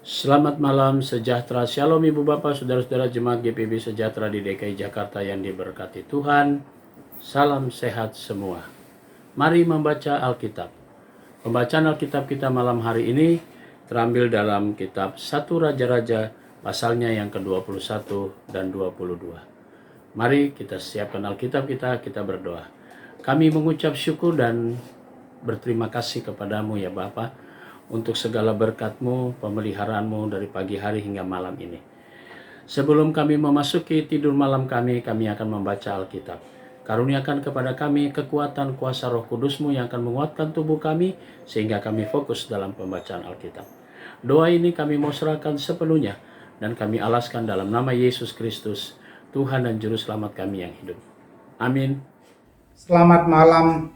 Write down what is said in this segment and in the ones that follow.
Selamat malam, sejahtera, shalom Ibu Bapak, Saudara-saudara Jemaat GPB Sejahtera di DKI Jakarta yang diberkati Tuhan. Salam sehat semua. Mari membaca Alkitab. Pembacaan Alkitab kita malam hari ini terambil dalam kitab 1 Raja-Raja pasalnya yang ke-21 dan 22. Mari kita siapkan Alkitab kita berdoa. Kami mengucap syukur dan berterima kasih kepadamu ya Bapa, untuk segala berkat-Mu, pemeliharaanmu dari pagi hari hingga malam ini. Sebelum kami memasuki tidur malam kami akan membaca Alkitab. Karuniakan kepada kami kekuatan kuasa Roh Kudus-Mu yang akan menguatkan tubuh kami, sehingga kami fokus dalam pembacaan Alkitab. Doa ini kami mau serahkan sepenuhnya, dan kami alaskan dalam nama Yesus Kristus, Tuhan dan Juru Selamat kami yang hidup. Amin. Selamat malam,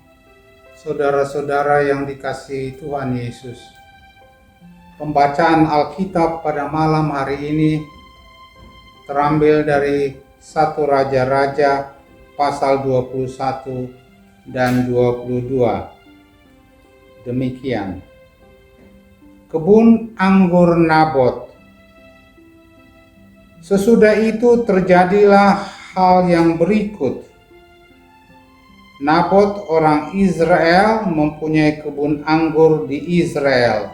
saudara-saudara yang dikasihi Tuhan Yesus. Pembacaan Alkitab pada malam hari ini terambil dari 1 Raja-Raja pasal 21 dan 22. Demikian. Kebun anggur Nabot. Sesudah itu terjadilah hal yang berikut. Nabot orang Israel mempunyai kebun anggur di Israel,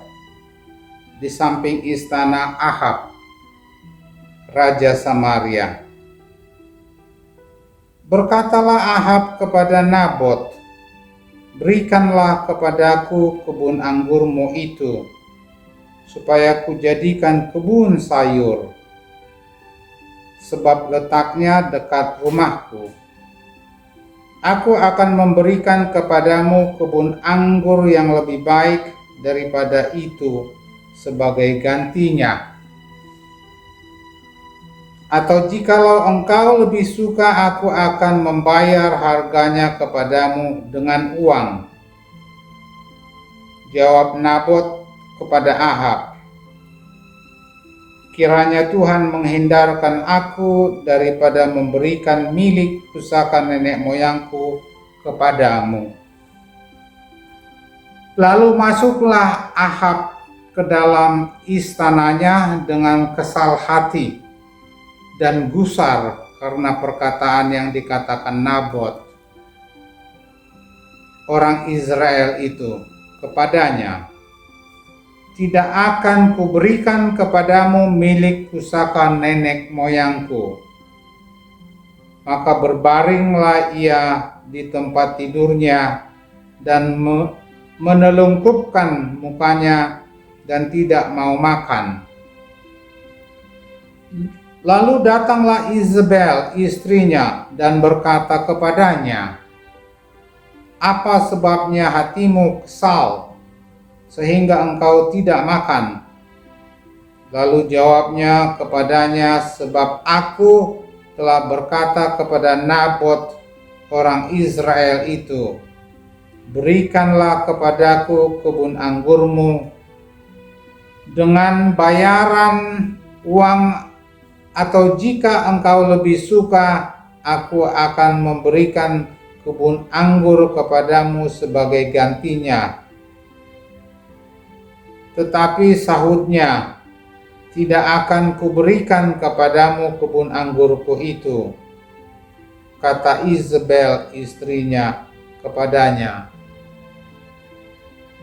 di samping istana Ahab, Raja Samaria. Berkatalah Ahab kepada Nabot, "Berikanlah kepadaku kebun anggurmu itu, supaya kujadikan kebun sayur, sebab letaknya dekat rumahku. Aku akan memberikan kepadamu kebun anggur yang lebih baik daripada itu sebagai gantinya. Atau jikalau engkau lebih suka, aku akan membayar harganya kepadamu dengan uang." Jawab Nabot kepada Ahab, "Kiranya Tuhan menghindarkan aku daripada memberikan milik pusaka nenek moyangku kepadamu." Lalu masuklah Ahab ke dalam istananya dengan kesal hati dan gusar karena perkataan yang dikatakan Nabot, orang Israel itu, kepadanya, "Tidak akan kuberikan kepadamu milik pusaka nenek moyangku." Maka berbaringlah ia di tempat tidurnya dan menelungkupkan mukanya dan tidak mau makan. Lalu datanglah Izebel istrinya dan berkata kepadanya, "Apa sebabnya hatimu kesal sehingga engkau tidak makan?" Lalu jawabnya kepadanya, "Sebab aku telah berkata kepada Nabot orang Israel itu, berikanlah kepadaku kebun anggurmu dengan bayaran uang, atau jika engkau lebih suka, aku akan memberikan kebun anggur kepadamu sebagai gantinya." Tetapi sahutnya, "Tidak akan kuberikan kepadamu kebun anggurku itu." Kata Izebel istrinya kepadanya,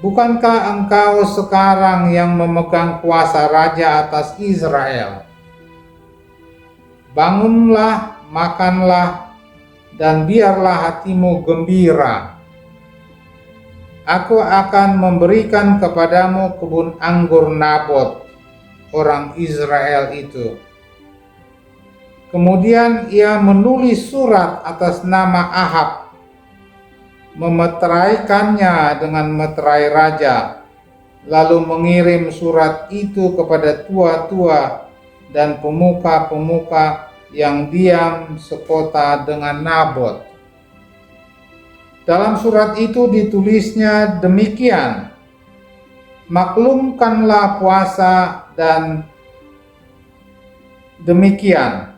"Bukankah engkau sekarang yang memegang kuasa raja atas Israel? Bangunlah, makanlah, dan biarlah hatimu gembira. Aku akan memberikan kepadamu kebun anggur Nabot, orang Israel itu." Kemudian ia menulis surat atas nama Ahab, memeteraikannya dengan meterai raja, lalu mengirim surat itu kepada tua-tua dan pemuka-pemuka yang diam sekota dengan Nabot. Dalam surat itu ditulisnya demikian, "Maklumkanlah puasa dan demikian.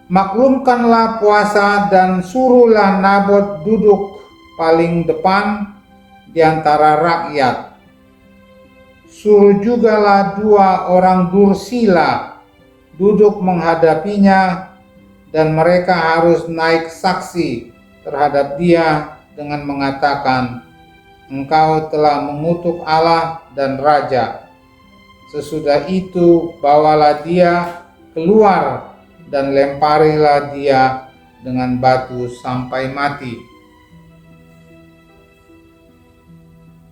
Maklumkanlah puasa dan suruhlah Nabot duduk paling depan di antara rakyat. Suruh jugalah 2 orang dursila duduk menghadapinya, dan mereka harus naik saksi terhadap dia dengan mengatakan, "Engkau telah mengutuk Allah dan Raja." Sesudah itu bawalah dia keluar dan lemparilah dia dengan batu sampai mati.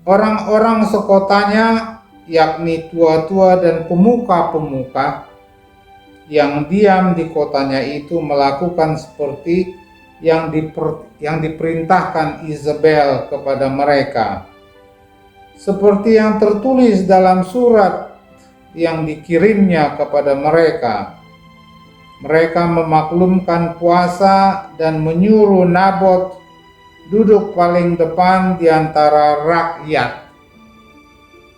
Orang-orang sekotanya, yakni tua-tua dan pemuka-pemuka yang diam di kotanya itu, melakukan seperti yang diperintahkan Izebel kepada mereka, seperti yang tertulis dalam surat yang dikirimnya kepada mereka. Mereka memaklumkan puasa dan menyuruh Nabot duduk paling depan di antara rakyat.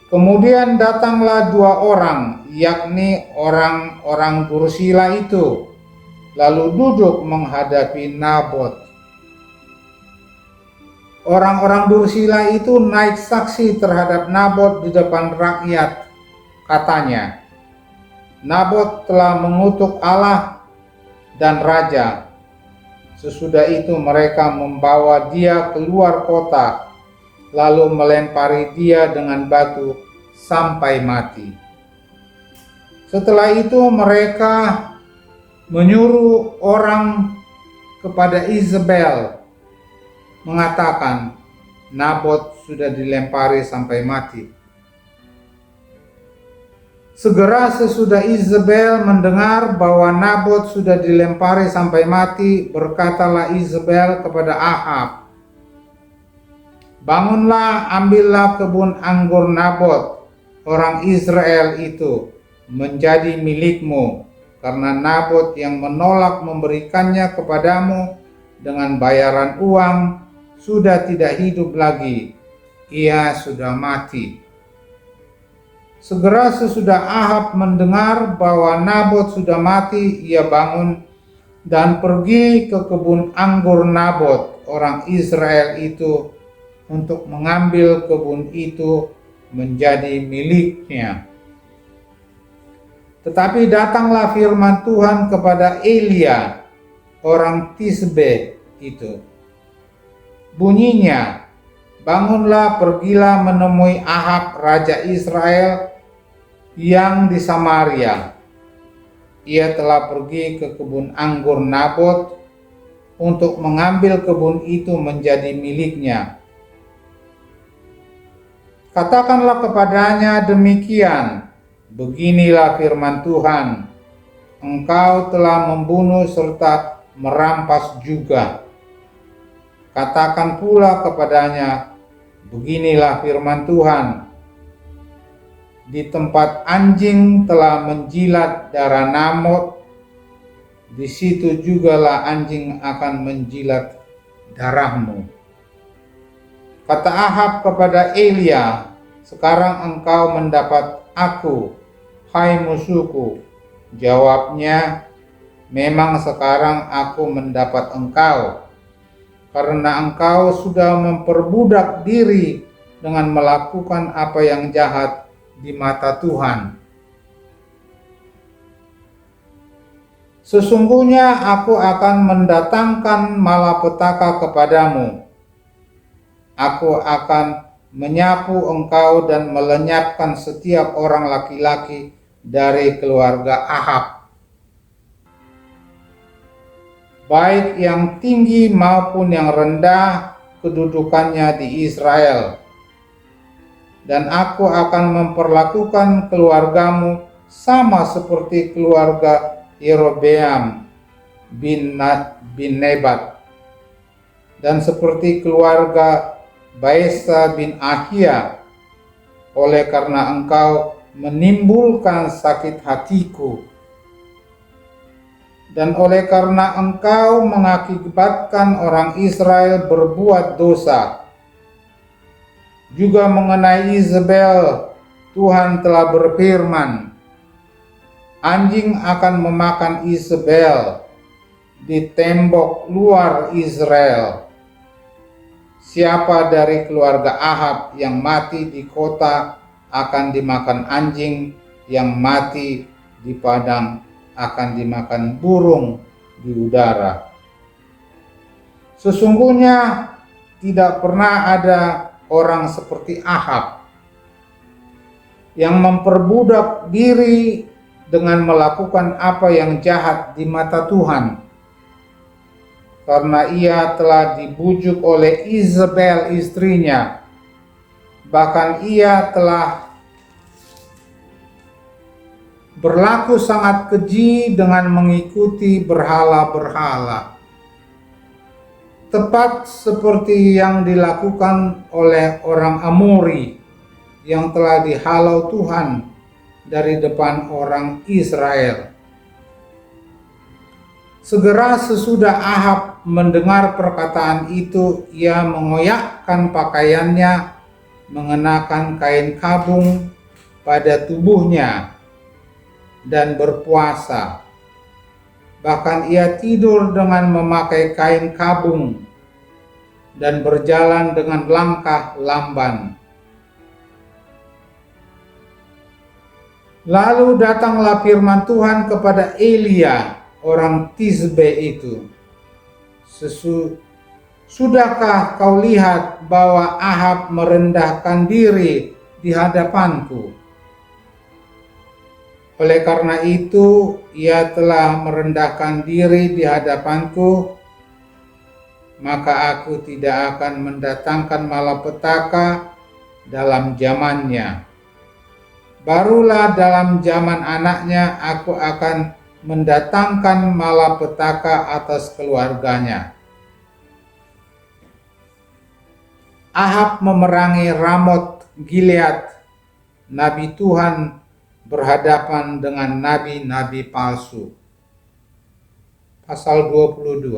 Kemudian datanglah 2 orang, yakni orang-orang dursila itu, lalu duduk menghadapi Nabot. Orang-orang dursila itu naik saksi terhadap Nabot di depan rakyat. Katanya, "Nabot telah mengutuk Allah dan Raja." Sesudah itu mereka membawa dia keluar kota, lalu melempari dia dengan batu sampai mati. Setelah itu mereka menyuruh orang kepada Izebel, mengatakan, "Nabot sudah dilempari sampai mati." Segera sesudah Izebel mendengar bahwa Nabot sudah dilempari sampai mati, berkatalah Izebel kepada Ahab, "Bangunlah, ambillah kebun anggur Nabot, orang Israel itu, menjadi milikmu, karena Nabot yang menolak memberikannya kepadamu dengan bayaran uang sudah tidak hidup lagi, ia sudah mati." Segera sesudah Ahab mendengar bahwa Nabot sudah mati, ia bangun dan pergi ke kebun anggur Nabot, orang Israel itu, untuk mengambil kebun itu menjadi miliknya. Tetapi datanglah firman Tuhan kepada Elia, orang Tisbe itu. Bunyinya, "Bangunlah, pergilah menemui Ahab, raja Israel, yang di Samaria. Ia telah pergi ke kebun anggur Nabot untuk mengambil kebun itu menjadi miliknya. Katakanlah kepadanya demikian, beginilah firman Tuhan, engkau telah membunuh serta merampas juga. Katakan pula kepadanya, beginilah firman Tuhan, di tempat anjing telah menjilat darah Nabot, di situ jugalah anjing akan menjilat darahmu." Kata Ahab kepada Elia, "Sekarang engkau mendapat aku, hai musuhku." Jawabnya, "Memang sekarang aku mendapat engkau, karena engkau sudah memperbudak diri dengan melakukan apa yang jahat di mata Tuhan. Sesungguhnya aku akan mendatangkan malapetaka kepadamu. Aku akan menyapu engkau dan melenyapkan setiap orang laki-laki dari keluarga Ahab, baik yang tinggi maupun yang rendah kedudukannya di Israel. Dan aku akan memperlakukan keluargamu sama seperti keluarga Yerobeam bin Nebat, dan seperti keluarga Baesa bin Ahia, oleh karena engkau menimbulkan sakit hatiku, dan oleh karena engkau mengakibatkan orang Israel berbuat dosa. Juga mengenai Izebel, Tuhan telah berfirman, anjing akan memakan Izebel di tembok luar Israel. siapa dari keluarga Ahab yang mati di kota akan dimakan anjing, yang mati di padang akan dimakan burung di udara. Sesungguhnya tidak pernah ada orang seperti Ahab yang memperbudak diri dengan melakukan apa yang jahat di mata Tuhan, karena ia telah dibujuk oleh Izebel istrinya. Bahkan ia telah berlaku sangat keji dengan mengikuti berhala-berhala, tepat seperti yang dilakukan oleh orang Amori yang telah dihalau Tuhan dari depan orang Israel. Segera sesudah Ahab mendengar perkataan itu, ia mengoyakkan pakaiannya, mengenakan kain kabung pada tubuhnya, dan berpuasa. Bahkan ia tidur dengan memakai kain kabung dan berjalan dengan langkah lamban. Lalu datanglah firman Tuhan kepada Elia, orang Tisbe itu. Sudahkah kau lihat bahwa Ahab merendahkan diri di hadapanku? Oleh karena itu, ia telah merendahkan diri di hadapanku, maka aku tidak akan mendatangkan malapetaka dalam zamannya. Barulah dalam zaman anaknya aku akan mendatangkan malapetaka atas keluarganya. Ahab memerangi Ramot Gilead. Nabi Tuhan berhadapan dengan nabi-nabi palsu. Pasal 22.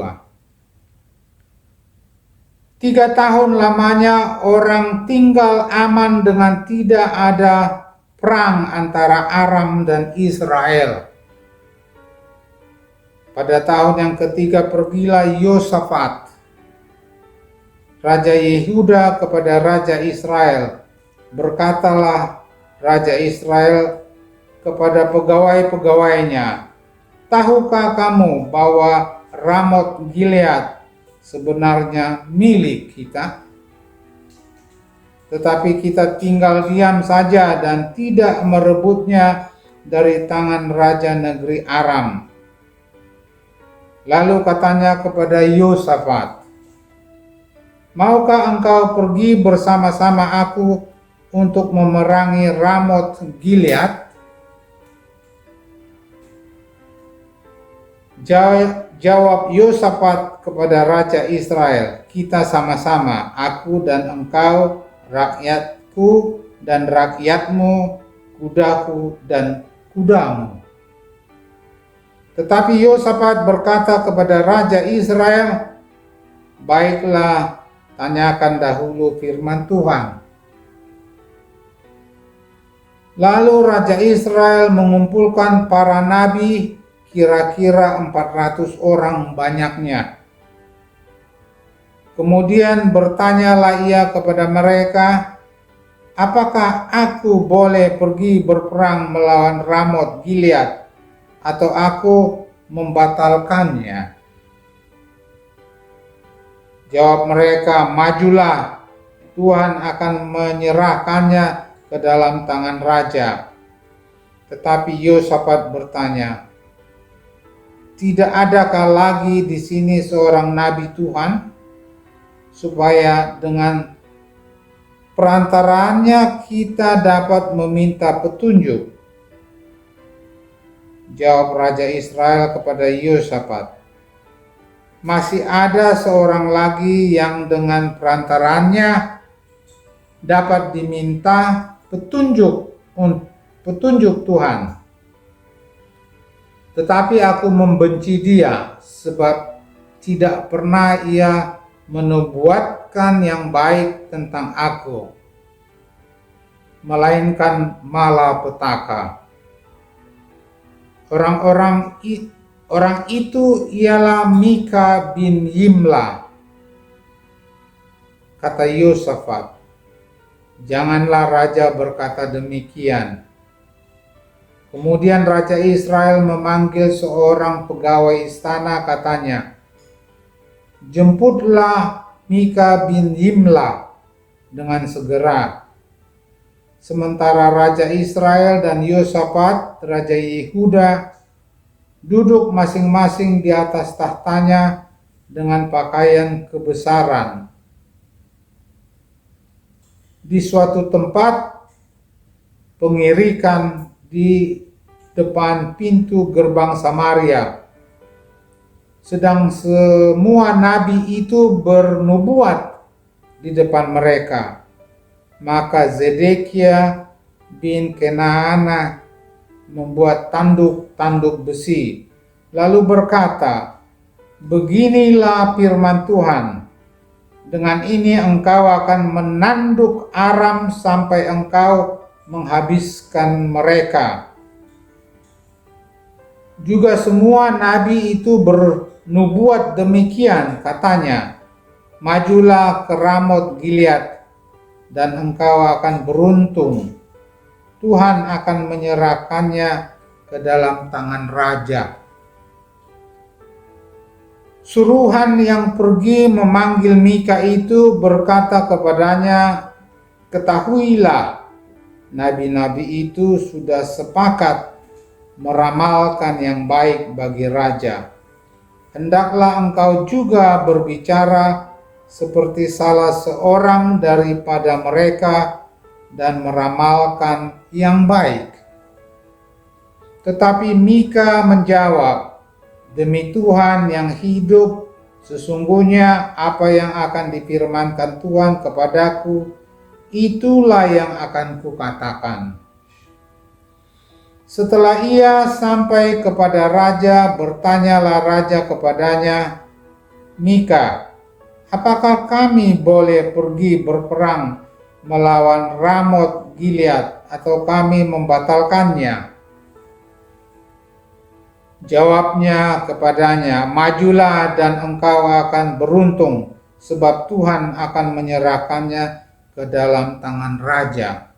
3 tahun lamanya orang tinggal aman dengan tidak ada perang antara Aram dan Israel. Pada tahun yang ketiga pergilah Yosafat, Raja Yehuda, kepada Raja Israel. Berkatalah Raja Israel kepada pegawai-pegawainya, tahukah kamu bahwa Ramot Gilead sebenarnya milik kita? Tetapi kita tinggal diam saja dan tidak merebutnya dari tangan raja negeri Aram. Lalu katanya kepada Yosafat, maukah engkau pergi bersama-sama aku untuk memerangi Ramot Gilead? Jawab Yosafat kepada Raja Israel, kita sama-sama, aku dan engkau, rakyatku dan rakyatmu, kudaku dan kudamu. Tetapi Yosafat berkata kepada Raja Israel, baiklah, tanyakan dahulu firman Tuhan. Lalu Raja Israel mengumpulkan para nabi, kira-kira 400 orang banyaknya. Kemudian bertanyalah ia kepada mereka, apakah aku boleh pergi berperang melawan Ramot Gilead, atau aku membatalkannya? Jawab mereka, majulah, Tuhan akan menyerahkannya ke dalam tangan raja. Tetapi Yosafat bertanya, tidak adakah lagi di sini seorang nabi Tuhan, supaya dengan perantaranya kita dapat meminta petunjuk? Jawab Raja Israel kepada Yosafat, masih ada seorang lagi yang dengan perantaranya dapat diminta petunjuk Tuhan. Tetapi aku membenci dia, sebab tidak pernah ia menubuatkan yang baik tentang aku, melainkan malapetaka. Orang itu ialah Mika bin Yimla. kata Yosafat. Janganlah raja berkata demikian. Kemudian Raja Israel memanggil seorang pegawai istana, katanya, jemputlah Mika bin Yimla dengan segera. Sementara Raja Israel dan Yosafat, Raja Yehuda, duduk masing-masing di atas tahtanya dengan pakaian kebesaran. Di suatu tempat pengirikan di depan pintu gerbang Samaria, sedang semua nabi itu bernubuat di depan mereka. Maka Zedekia bin Kenaana membuat tanduk-tanduk besi, lalu berkata, beginilah firman Tuhan, dengan ini engkau akan menanduk Aram sampai engkau menghabiskan mereka. Juga semua nabi itu bernubuat demikian, katanya, majulah ke Ramot Gilead dan engkau akan beruntung. Tuhan akan menyerahkannya ke dalam tangan raja. Suruhan yang pergi memanggil Mika itu berkata kepadanya, ketahuilah, nabi-nabi itu sudah sepakat meramalkan yang baik bagi raja. Hendaklah engkau juga berbicara seperti salah seorang daripada mereka dan meramalkan yang baik. Tetapi Mika menjawab, demi Tuhan yang hidup, sesungguhnya apa yang akan difirmankan Tuhan kepadaku, itulah yang akan kukatakan. Setelah ia sampai kepada raja, bertanyalah raja kepadanya, Mika, apakah kami boleh pergi berperang melawan Ramot Gilead atau kami membatalkannya? Jawabnya kepadanya, majulah dan engkau akan beruntung, sebab Tuhan akan menyerahkannya ke dalam tangan raja.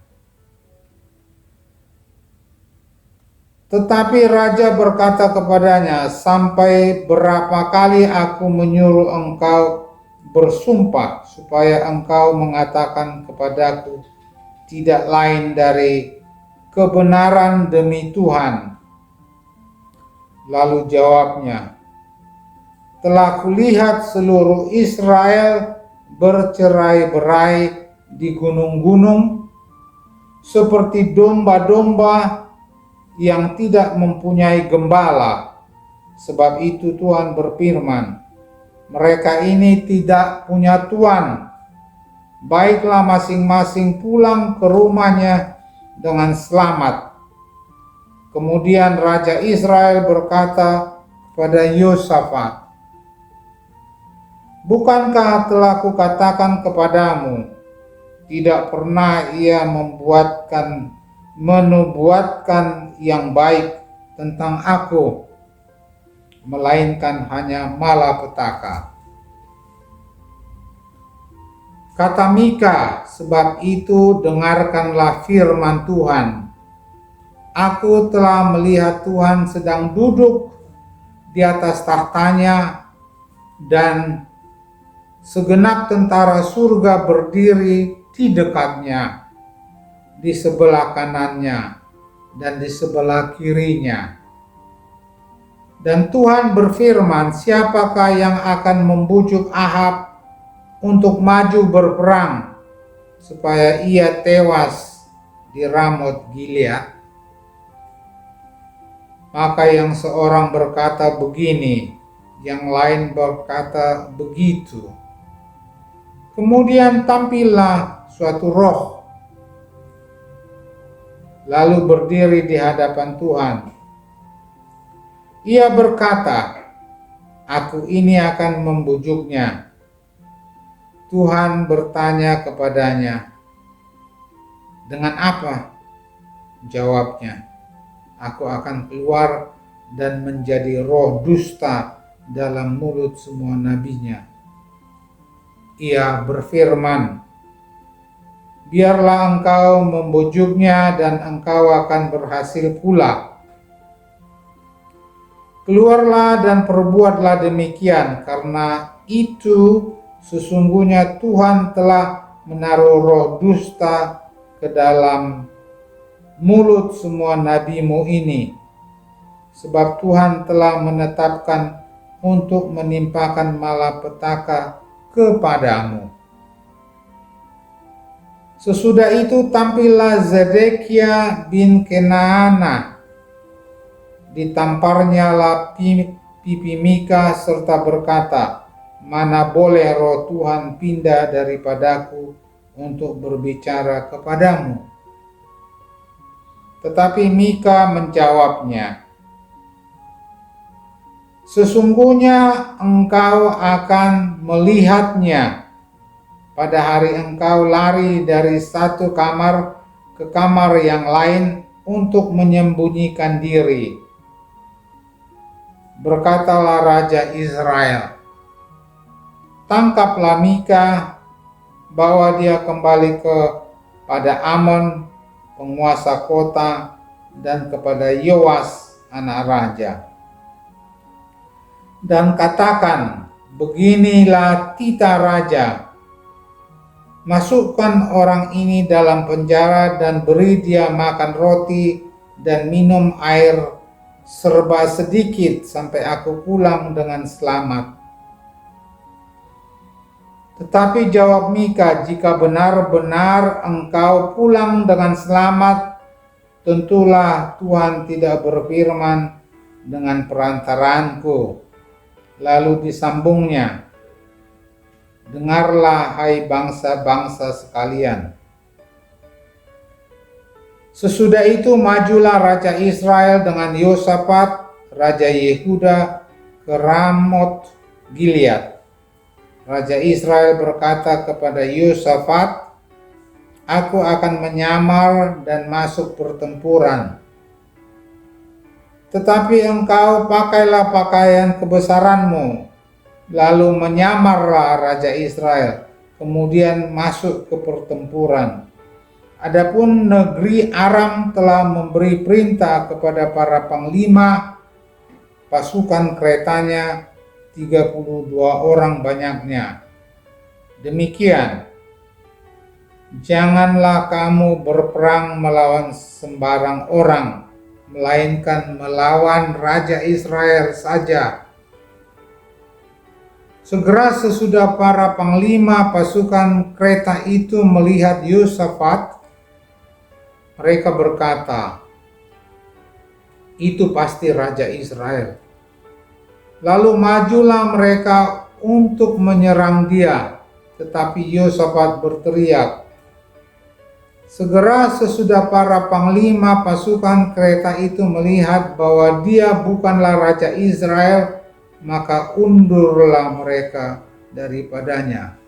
Tetapi raja berkata kepadanya, sampai berapa kali aku menyuruh engkau bersumpah supaya engkau mengatakan kepadaku tidak lain dari kebenaran demi Tuhan. Lalu jawabnya, telah kulihat seluruh Israel bercerai-berai di gunung-gunung seperti domba-domba yang tidak mempunyai gembala. Sebab itu Tuhan berfirman, mereka ini tidak punya tuan. Baiklah masing-masing pulang ke rumahnya dengan selamat. Kemudian Raja Israel berkata kepada Yosafat, bukankah telah kukatakan kepadamu, tidak pernah ia menubuatkan yang baik tentang aku, melainkan hanya malapetaka. Kata Mika, sebab itu dengarkanlah firman Tuhan. Aku telah melihat Tuhan sedang duduk di atas tahtanya dan segenap tentara surga berdiri di dekatnya, di sebelah kanannya dan di sebelah kirinya. Dan Tuhan berfirman, siapakah yang akan membujuk Ahab untuk maju berperang supaya ia tewas di Ramot Gilead? Maka yang seorang berkata begini, yang lain berkata begitu. Kemudian tampillah suatu roh, lalu berdiri di hadapan Tuhan. Ia berkata, aku ini akan membujuknya. Tuhan bertanya kepadanya, dengan apa? Jawabnya, aku akan keluar dan menjadi roh dusta dalam mulut semua nabinya. ia berfirman, "Biarlah engkau membujuknya dan engkau akan berhasil pula. Keluarlah dan perbuatlah demikian, karena itu sesungguhnya Tuhan telah menaruh roh dusta ke dalam mulut semua nabimu ini, sebab Tuhan telah menetapkan untuk menimpakan malapetaka kepadamu." Sesudah itu tampillah Zedekia bin Kenaana. Ditamparnya lah pipi Mika serta berkata, "Mana boleh roh Tuhan pindah daripadaku untuk berbicara kepadamu?" Tetapi Mika menjawabnya, "Sesungguhnya engkau akan melihatnya pada hari engkau lari dari satu kamar ke kamar yang lain untuk menyembunyikan diri." Berkatalah Raja Israel, "Tangkaplah Mika, bawa dia kembali kepada Amon, penguasa kota, dan kepada Yoas, anak raja. Dan katakan, beginilah titah raja, masukkan orang ini dalam penjara dan beri dia makan roti dan minum air serba sedikit sampai aku pulang dengan selamat." Tetapi jawab Mika, "Jika benar-benar engkau pulang dengan selamat, tentulah Tuhan tidak berfirman dengan perantaranku." Lalu disambungnya, "Dengarlah hai bangsa-bangsa sekalian." Sesudah itu majulah Raja Israel dengan Yosafat, Raja Yehuda, ke Ramot Gilead. Raja Israel berkata kepada Yosafat, "Aku akan menyamar dan masuk pertempuran. Tetapi engkau pakailah pakaian kebesaranmu, lalu menyamarlah Raja Israel, kemudian masuk ke pertempuran. Adapun negeri Aram telah memberi perintah kepada para panglima pasukan keretanya, 32 orang banyaknya. Demikian, janganlah kamu berperang melawan sembarang orang, melainkan melawan Raja Israel saja." Segera sesudah para panglima pasukan kereta itu melihat Yosafat, mereka berkata, "Itu pasti Raja Israel." Lalu majulah mereka untuk menyerang dia, tetapi Yosafat berteriak. Segera sesudah para panglima pasukan kereta itu melihat bahwa dia bukanlah Raja Israel, maka undurlah mereka daripadanya.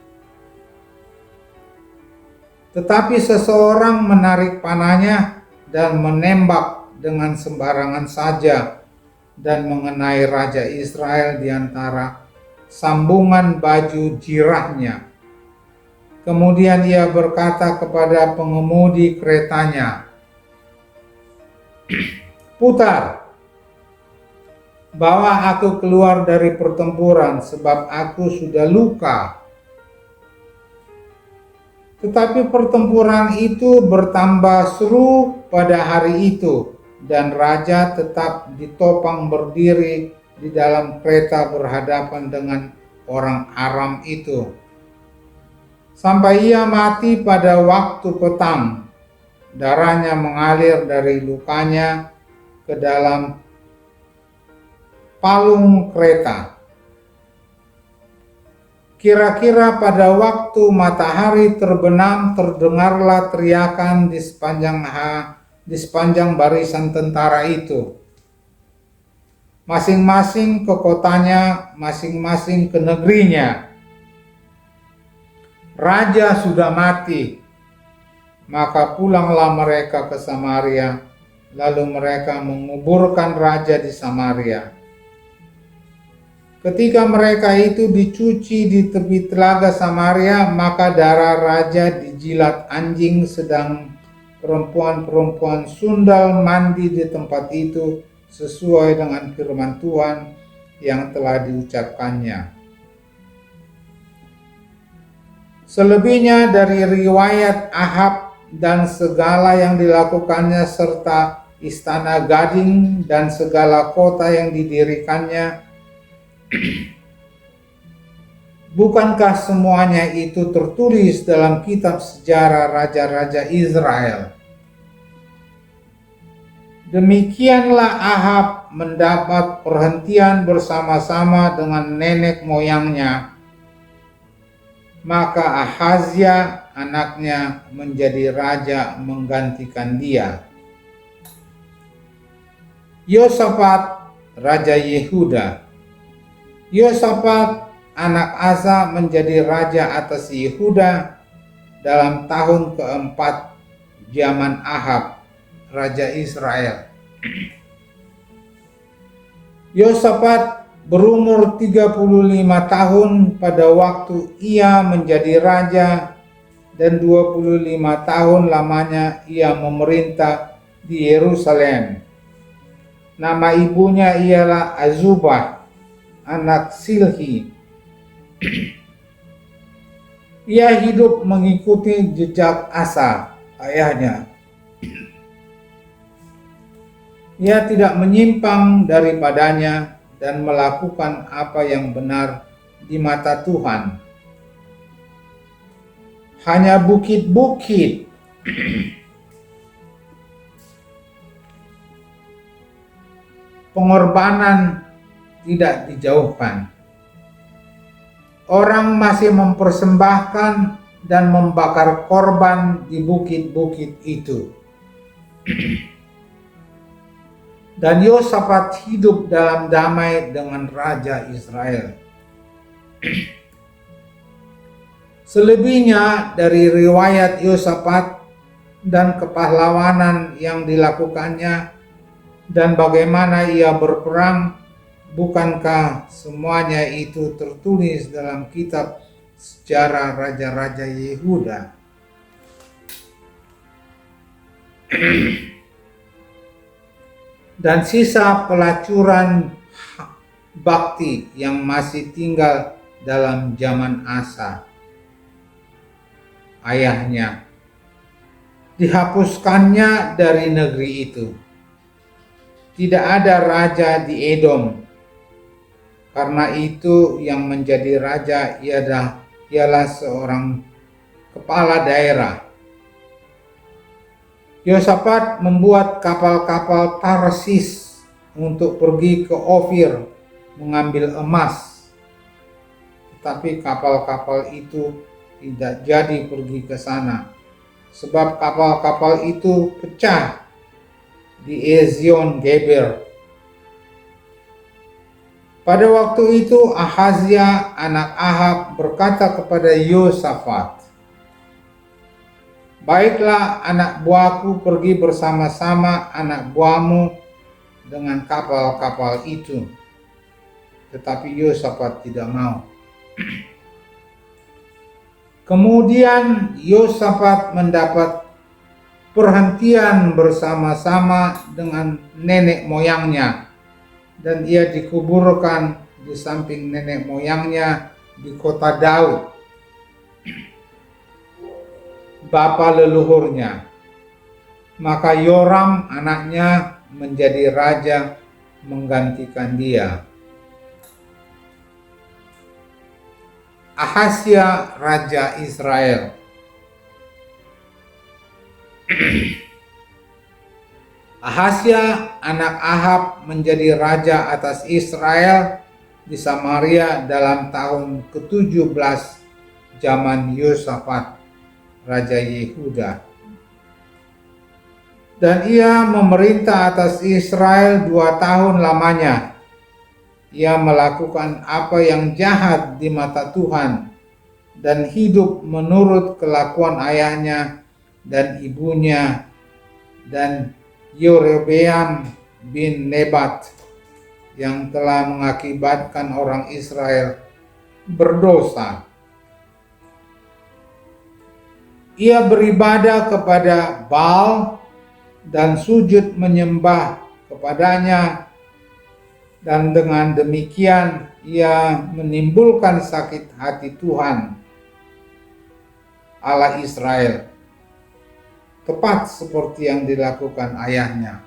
Tetapi seseorang menarik panahnya dan menembak dengan sembarangan saja dan mengenai Raja Israel di antara sambungan baju jirahnya. Kemudian ia berkata kepada pengemudi keretanya, "Putar, bawa aku keluar dari pertempuran sebab aku sudah luka." Tetapi pertempuran itu bertambah seru pada hari itu, dan raja tetap ditopang berdiri di dalam kereta berhadapan dengan orang Aram itu, sampai ia mati pada waktu petang. Darahnya mengalir dari lukanya ke dalam palung kereta. Kira-kira pada waktu matahari terbenam, terdengarlah teriakan di sepanjang barisan tentara itu. Masing-masing ke kotanya, masing-masing ke negerinya. Raja sudah mati. Maka pulanglah mereka ke Samaria, lalu mereka menguburkan raja di Samaria. Ketika mereka itu dicuci di tepi telaga Samaria, maka darah raja dijilat anjing, sedang perempuan-perempuan sundal mandi di tempat itu sesuai dengan firman Tuhan yang telah diucapkannya. Selebihnya dari riwayat Ahab dan segala yang dilakukannya serta istana gading dan segala kota yang didirikannya, bukankah semuanya itu tertulis dalam kitab sejarah raja-raja Israel? Demikianlah Ahab mendapat perhentian bersama-sama dengan nenek moyangnya. Maka Ahazia anaknya menjadi raja menggantikan dia. Yosafat raja Yehuda. Yosafat anak Asa menjadi raja atas Yehuda dalam tahun keempat zaman Ahab, raja Israel. Yosafat berumur 35 tahun pada waktu ia menjadi raja, dan 25 tahun lamanya ia memerintah di Yerusalem. Nama ibunya ialah Azubah, anak Silhi. Ia hidup mengikuti jejak Asa, ayahnya. Ia tidak menyimpang daripadanya dan melakukan apa yang benar di mata Tuhan. Hanya bukit-bukit pengorbanan tidak dijauhkan. Orang masih mempersembahkan dan membakar korban di bukit-bukit itu. Dan Yosafat hidup dalam damai dengan Raja Israel. Selebihnya dari riwayat Yosafat dan kepahlawanan yang dilakukannya dan bagaimana ia berperang, bukankah semuanya itu tertulis dalam kitab sejarah raja-raja Yehuda? Dan sisa pelacuran bakti yang masih tinggal dalam zaman Asa, ayahnya, dihapuskannya dari negeri itu. Tidak ada raja di Edom. Karena itu yang menjadi raja ialah seorang kepala daerah. Yosafat membuat kapal-kapal Tarsis untuk pergi ke Ofir mengambil emas. Tetapi kapal-kapal itu tidak jadi pergi ke sana, sebab kapal-kapal itu pecah di Ezion Geber. Pada waktu itu Ahazia anak Ahab berkata kepada Yosafat, "Baiklah, anak buahku pergi bersama-sama anak buahmu dengan kapal-kapal itu." Tetapi Yosafat tidak mau. Kemudian Yosafat mendapat perhentian bersama-sama dengan nenek moyangnya, dan ia dikuburkan di samping nenek moyangnya di kota Daud, bapa leluhurnya. Maka Yoram anaknya menjadi raja menggantikan dia. Ahazia raja Israel. Ahazia anak Ahab menjadi raja atas Israel di Samaria dalam tahun ke-17 zaman Yosafat, raja Yehuda. Dan ia memerintah atas Israel 2 tahun lamanya. Ia melakukan apa yang jahat di mata Tuhan dan hidup menurut kelakuan ayahnya dan ibunya dan Yerobeam bin Nebat, yang telah mengakibatkan orang Israel berdosa. Ia beribadah kepada Baal dan sujud menyembah kepadanya, dan dengan demikian ia menimbulkan sakit hati Tuhan Allah Israel, tepat seperti yang dilakukan ayahnya.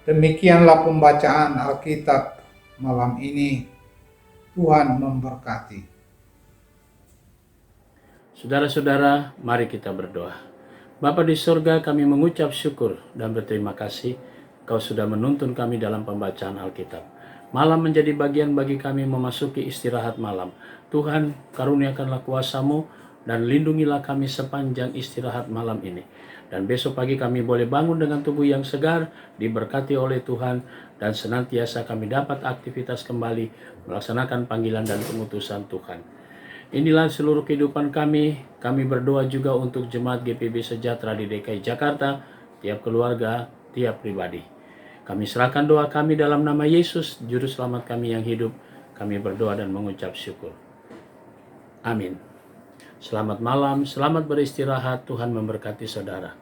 Demikianlah pembacaan Alkitab malam ini. Tuhan memberkati. Saudara-saudara, mari kita berdoa. Bapa di surga, kami mengucap syukur dan berterima kasih Kau sudah menuntun kami dalam pembacaan Alkitab. Malam menjadi bagian bagi kami memasuki istirahat malam. Tuhan, karuniakanlah kuasa-Mu dan lindungilah kami sepanjang istirahat malam ini. Dan besok pagi kami boleh bangun dengan tubuh yang segar, diberkati oleh Tuhan, dan senantiasa kami dapat aktivitas kembali melaksanakan panggilan dan pengutusan Tuhan. Inilah seluruh kehidupan kami. Kami berdoa juga untuk jemaat GPB Sejahtera di DKI Jakarta, tiap keluarga, tiap pribadi. Kami serahkan doa kami dalam nama Yesus, Juru Selamat kami yang hidup. Kami berdoa dan mengucap syukur. Amin. Selamat malam, selamat beristirahat. Tuhan memberkati saudara.